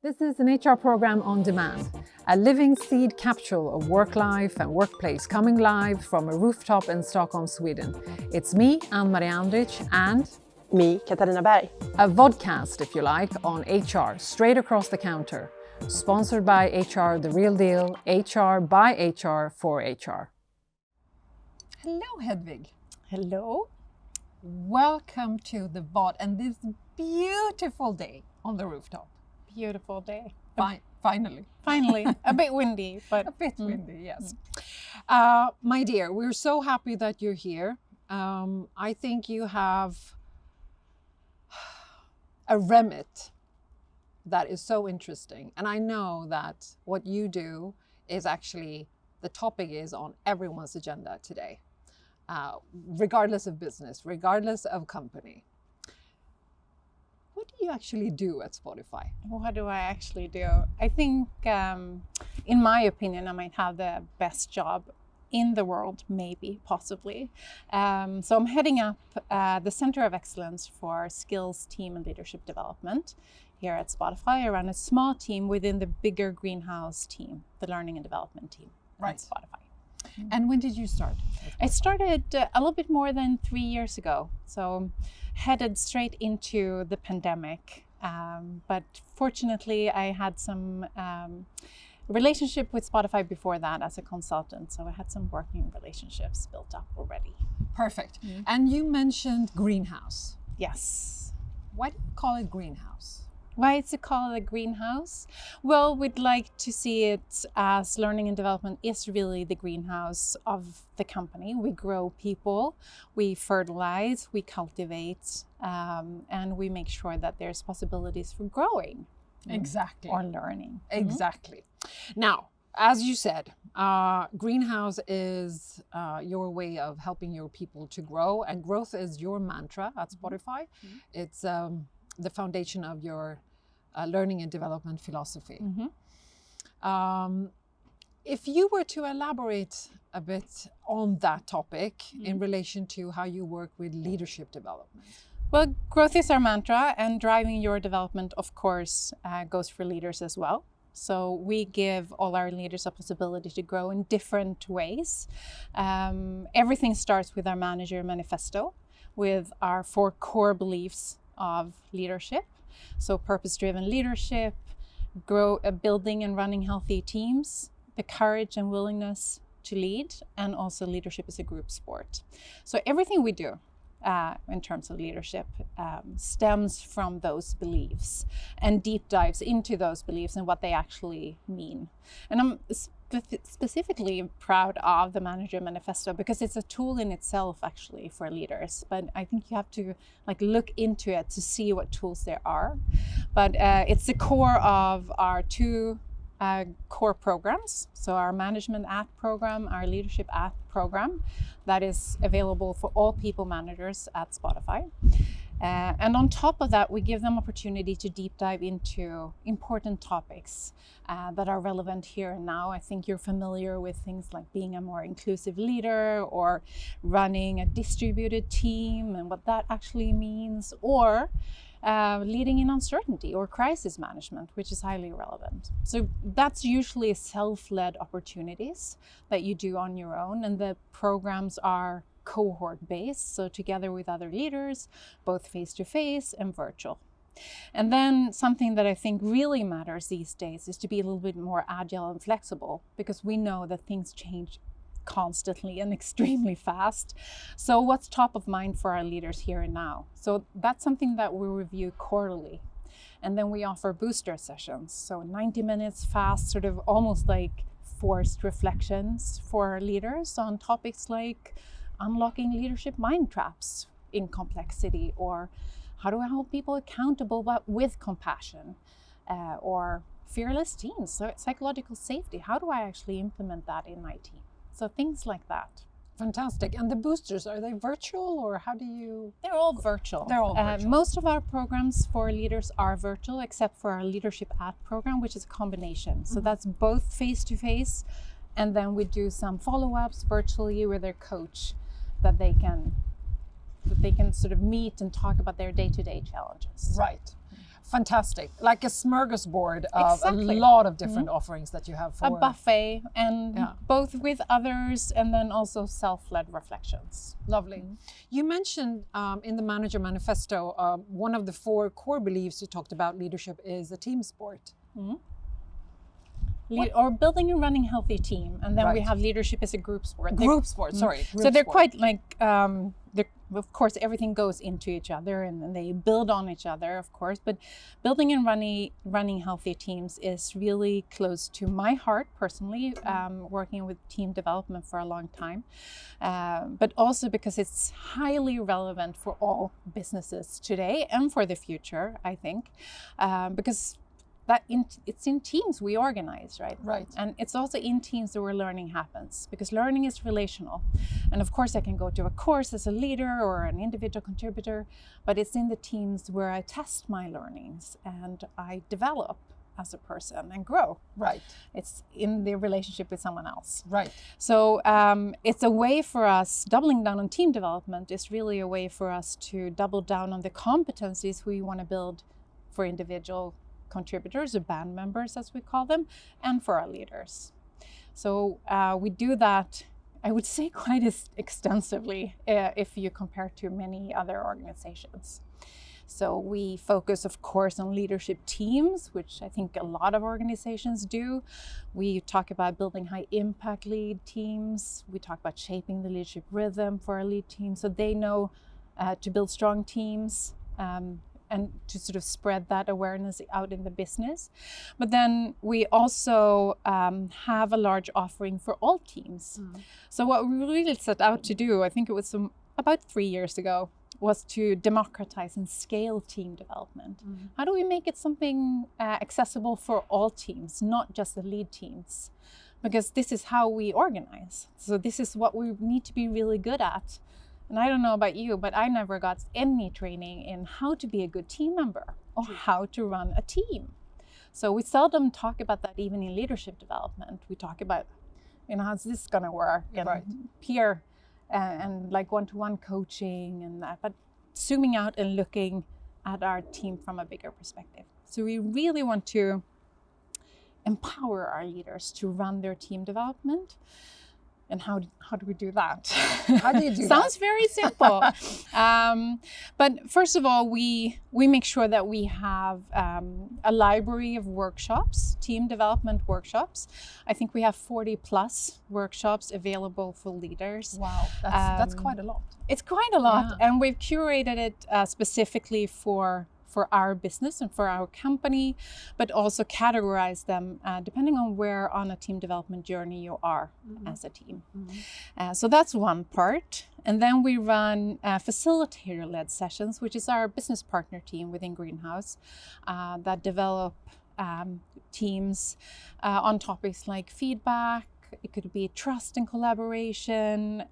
This is an HR program on demand, a living seed capsule of work life and workplace coming live from a rooftop in Stockholm, Sweden. It's me, Ann-Marie Andrich, and me, Katarina Berg. A vodcast, if you like, on HR, straight across the counter. Sponsored by HR The Real Deal, HR by HR for HR. Hello, Hedvig. Hello. Welcome to the VOD and this beautiful day on the rooftop. Beautiful day. Finally. Finally. A bit windy, but... A bit windy, yes. My dear, we're so happy that you're here. I think you have a remit that is so interesting. And I know that what you do is actually, the topic is on everyone's agenda today, regardless of business, regardless of company. What do you actually do at Spotify? What do I actually do? I think, in my opinion, I might have the best job in the world, maybe, possibly. So I'm heading up the Center of Excellence for Skills, Team and Leadership Development here at Spotify. I run a small team within the bigger greenhouse team, the Learning and Development team at Spotify. And when did you start? I started a little bit more than 3 years ago. So headed straight into the pandemic. But fortunately, I had some relationship with Spotify before that as a consultant. So I had some working relationships built up already. Perfect. And you mentioned greenhouse. Yes. Why do you call it greenhouse? Why is it called a greenhouse? Well, we'd like to see it as learning and development is really the greenhouse of the company. We grow people, we fertilize, we cultivate, and we make sure that there's possibilities for growing. Exactly. Or learning. Exactly. Now, as you said, greenhouse is your way of helping your people to grow, and growth is your mantra at Spotify. It's the foundation of your learning and development philosophy. If you were to elaborate a bit on that topic in relation to how you work with leadership development. Well, growth is our mantra, and driving your development, of course, goes for leaders as well. So we give all our leaders a possibility to grow in different ways. Everything starts with our manager manifesto, with our 4 core beliefs of leadership. So purpose-driven leadership, building and running healthy teams, the courage and willingness to lead, and also leadership is a group sport. So everything we do in terms of leadership stems from those beliefs and deep dives into those beliefs and what they actually mean. And I'm specifically proud of the Manager Manifesto because it's a tool in itself actually for leaders, but I think you have to look into it to see what tools there are. But it's the core of our 2 core programs. So our Management at program, our Leadership at program, that is available for all people managers at Spotify. And on top of that, we give them opportunity to deep dive into important topics that are relevant here and now. I think you're familiar with things like being a more inclusive leader or running a distributed team and what that actually means, or leading in uncertainty or crisis management, which is highly relevant. So that's usually self-led opportunities that you do on your own, and the programs are cohort-based, so together with other leaders, both face-to-face and virtual. And then something that I think really matters these days is to be a little bit more agile and flexible, because we know that things change constantly and extremely fast. So what's top of mind for our leaders here and now? So that's something that we review quarterly. And then we offer booster sessions. So 90 minutes fast, sort of almost like forced reflections for our leaders on topics like unlocking leadership mind traps in complexity, or how do I hold people accountable but with compassion, or fearless teams, so psychological safety. How do I actually implement that in my team? So things like that. Fantastic. And the boosters, are they virtual or how do you? They're all virtual. They're all virtual. Most of our programs for leaders are virtual, except for our Leadership at program, which is a combination. So that's both face-to-face, and then we do some follow-ups virtually with their coach that they can sort of meet and talk about their day-to-day challenges. Right. Fantastic. Like a smorgasbord of Exactly. a lot of different offerings that you have for A buffet, and Yeah. both with others and then also self-led reflections. Lovely. You mentioned in the Manager Manifesto, one of the 4 core beliefs you talked about leadership is a team sport. Or building and running healthy team, and then we Right. have leadership as a group sport. Group sport, sorry. So Group they're sport. quite like, of course, everything goes into each other and they build on each other, of course. But building and running healthy teams is really close to my heart personally, working with team development for a long time. But also because it's highly relevant for all businesses today and for the future, I think. Because it's in teams we organize, right? Right. And it's also in teams that where learning happens, because learning is relational. And of course I can go to a course as a leader or an individual contributor, but it's in the teams where I test my learnings and I develop as a person and grow. Right. It's in the relationship with someone else. Right. So it's a way for us, doubling down on team development is really a way for us to double down on the competencies we want to build for individual contributors or band members, as we call them, and for our leaders. So we do that, I would say, quite extensively if you compare to many other organizations. So we focus, of course, on leadership teams, which I think a lot of organizations do. We talk about building high impact lead teams. We talk about shaping the leadership rhythm for our lead teams so they know to build strong teams. And to sort of spread that awareness out in the business. But then we also have a large offering for all teams. So what we really set out to do, I think it was about 3 years ago, was to democratize and scale team development. How do we make it something accessible for all teams, not just the lead teams? Because this is how we organize. So this is what we need to be really good at. And I don't know about you, but I never got any training in how to be a good team member or how to run a team. So we seldom talk about that even in leadership development. We talk about, how's this going to work? And Right. peer and like one-to-one coaching and that, but zooming out and looking at our team from a bigger perspective. So we really want to empower our leaders to run their team development. And how do we do that? How do you do Sounds very simple. But first of all, we make sure that we have a library of workshops, team development workshops. I think we have 40 plus workshops available for leaders. Wow, that's quite a lot. It's quite a lot. Yeah. And we've curated it specifically for our business and for our company, but also categorize them depending on where on a team development journey you are as a team. So that's one part. And then we run facilitator-led sessions, which is our business partner team within Greenhouse that develop teams on topics like feedback. It could be trust and collaboration,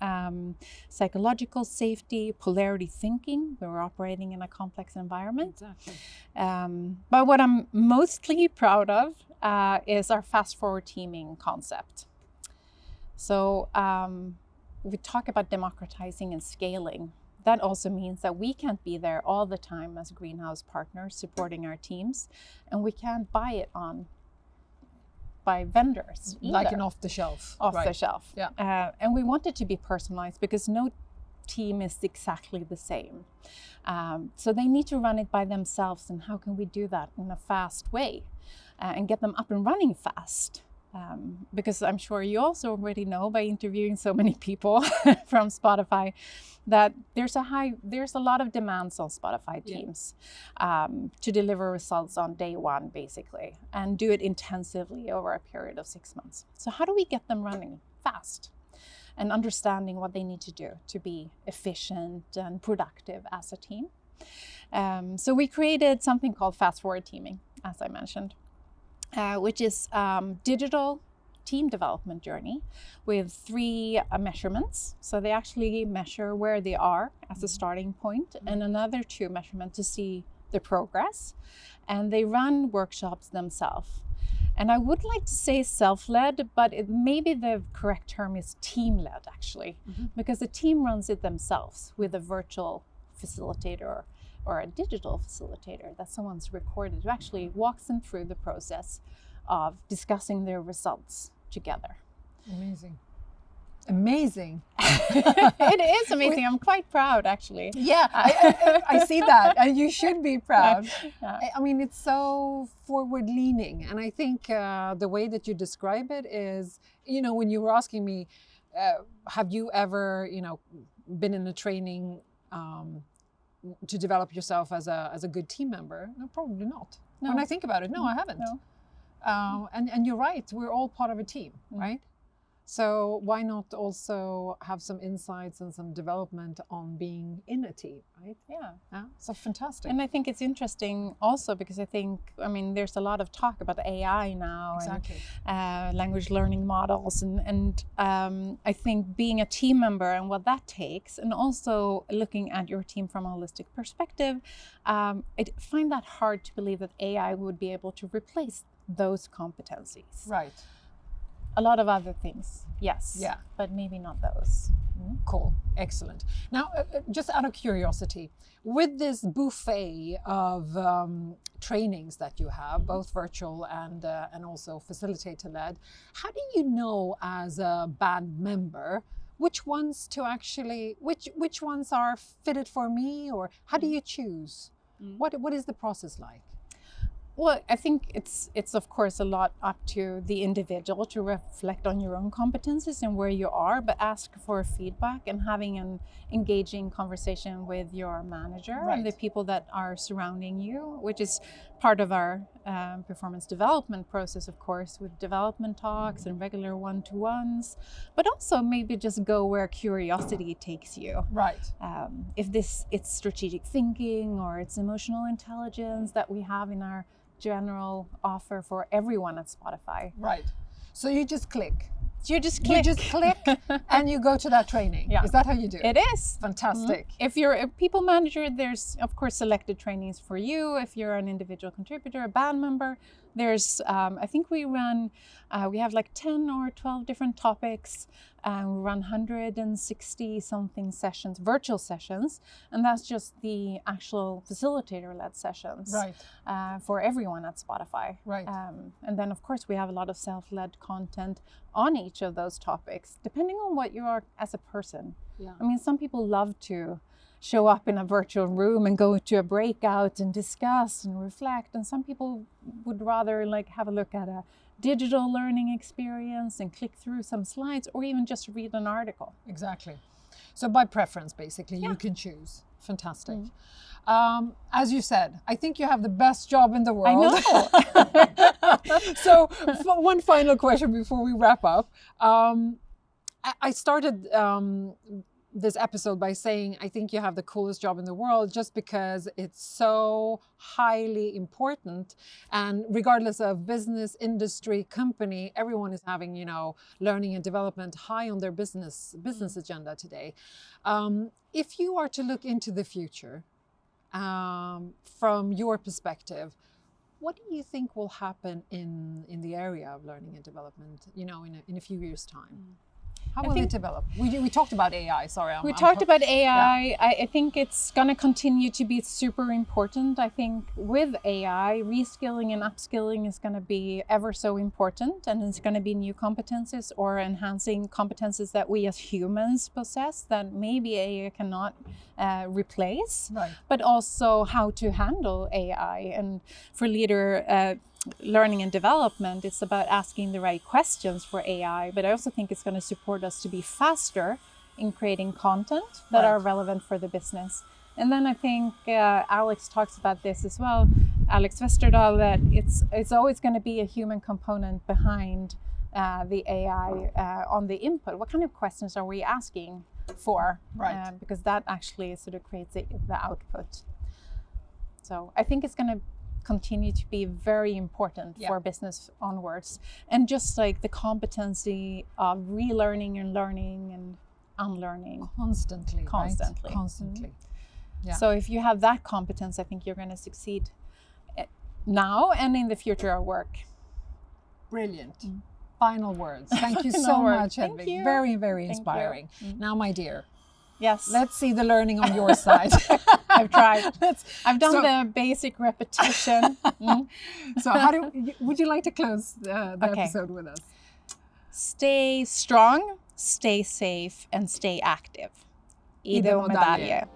psychological safety, polarity thinking. We're operating in a complex environment. Exactly. But what I'm mostly proud of is our fast-forward teaming concept. So we talk about democratizing and scaling. That also means that we can't be there all the time as Greenhouse partners supporting our teams, and we can't buy it on by vendors either. Like an off the shelf. Off Right. the shelf. Yeah. And we want it to be personalized because no team is exactly the same. So they need to run it by themselves. And how can we do that in a fast way and get them up and running fast? Because I'm sure you also already know by interviewing so many people from Spotify that there's a lot of demands on Spotify teams to deliver results on day one, basically, and do it intensively over a period of 6 months. So how do we get them running fast and understanding what they need to do to be efficient and productive as a team? So we created something called Fast Forward Teaming, as I mentioned. Which is digital team development journey with 3 measurements. So they actually measure where they are as a starting point and another 2 measurements to see the progress. And they run workshops themselves. And I would like to say self-led, but maybe the correct term is team-led actually, because the team runs it themselves with a virtual facilitator or a digital facilitator that someone's recorded who actually walks them through the process of discussing their results together. Amazing. Amazing. It is amazing. I'm quite proud, actually. Yeah, I see that, and you should be proud. Yeah. I mean, it's so forward-leaning, and I think the way that you describe it is, when you were asking me, have you ever, been in a training to develop yourself as a good team member? No, probably not. No. When I think about it, no, I haven't. No. And you're right. We're all part of a team, right? So why not also have some insights and some development on being in a team, right? Yeah. So fantastic. And I think it's interesting also because there's a lot of talk about AI now. Exactly. And language learning models. And I think being a team member and what that takes, and also looking at your team from a holistic perspective, I find that hard to believe that AI would be able to replace those competencies. Right. A lot of other things, yes. Yeah. But maybe not those. Cool. Excellent. Now, just out of curiosity, with this buffet of trainings that you have, both virtual and also facilitator-led, how do you know as a band member which ones which ones are fitted for me, or how do you choose? What is the process like? Well, I think it's of course a lot up to the individual to reflect on your own competencies and where you are, but ask for feedback and having an engaging conversation with your manager and the people that are surrounding you, which is part of our performance development process, of course, with development talks and regular one-to-ones, but also maybe just go where curiosity takes you. Right. If it's strategic thinking or it's emotional intelligence that we have in our general offer for everyone at Spotify. Right. So you just click. You just click and you go to that training. Yeah. Is that how you do it? It is. Fantastic. If you're a people manager, there's of course selected trainings for you. If you're an individual contributor, a band member, there's I think we have like 10 or 12 different topics. We run 160 something sessions, virtual sessions, and that's just the actual facilitator-led sessions. Right. For everyone at Spotify. Right. And then of course we have a lot of self-led content on each of those topics, depending on what you are as a person. Yeah. I mean, some people love to show up in a virtual room and go to a breakout and discuss and reflect, and some people would rather like have a look at a digital learning experience and click through some slides, or even just read an article. Exactly. So by preference, basically, you can choose. Fantastic. As you said, I think you have the best job in the world. I know. So one final question before we wrap up. I started this episode by saying I think you have the coolest job in the world, just because it's so highly important, and regardless of business, industry, company, everyone is having learning and development high on their business agenda today. If you are to look into the future from your perspective, what do you think will happen in the area of learning and development in a few years' time? How will it develop? We talked about AI. Sorry, we talked about AI. Yeah. I think it's going to continue to be super important. I think with AI, reskilling and upskilling is going to be ever so important, and it's going to be new competencies or enhancing competencies that we as humans possess that maybe AI cannot replace. Right. But also how to handle AI. And for learning and development, it's about asking the right questions for AI, but I also think it's going to support us to be faster in creating content that are relevant for the business. And then I think Alex talks about this as well, Alex Westerdahl, that it's always going to be a human component behind the AI on the input. What kind of questions are we asking for? Right. Because that actually sort of creates the output. So I think it's going to continue to be very important for business onwards, and just like the competency of relearning and learning and unlearning constantly. Mm-hmm. Yeah. So if you have that competence, I think you're going to succeed now and in the future of work. Brilliant. Final words. Thank you so much, Hedvig. Thank you. Very, very inspiring. Now, my dear, yes, let's see the learning on your side. I've tried. I've done so- the basic repetition. So would you like to close the episode with us? Stay strong, stay safe, and stay active. Ido medalje.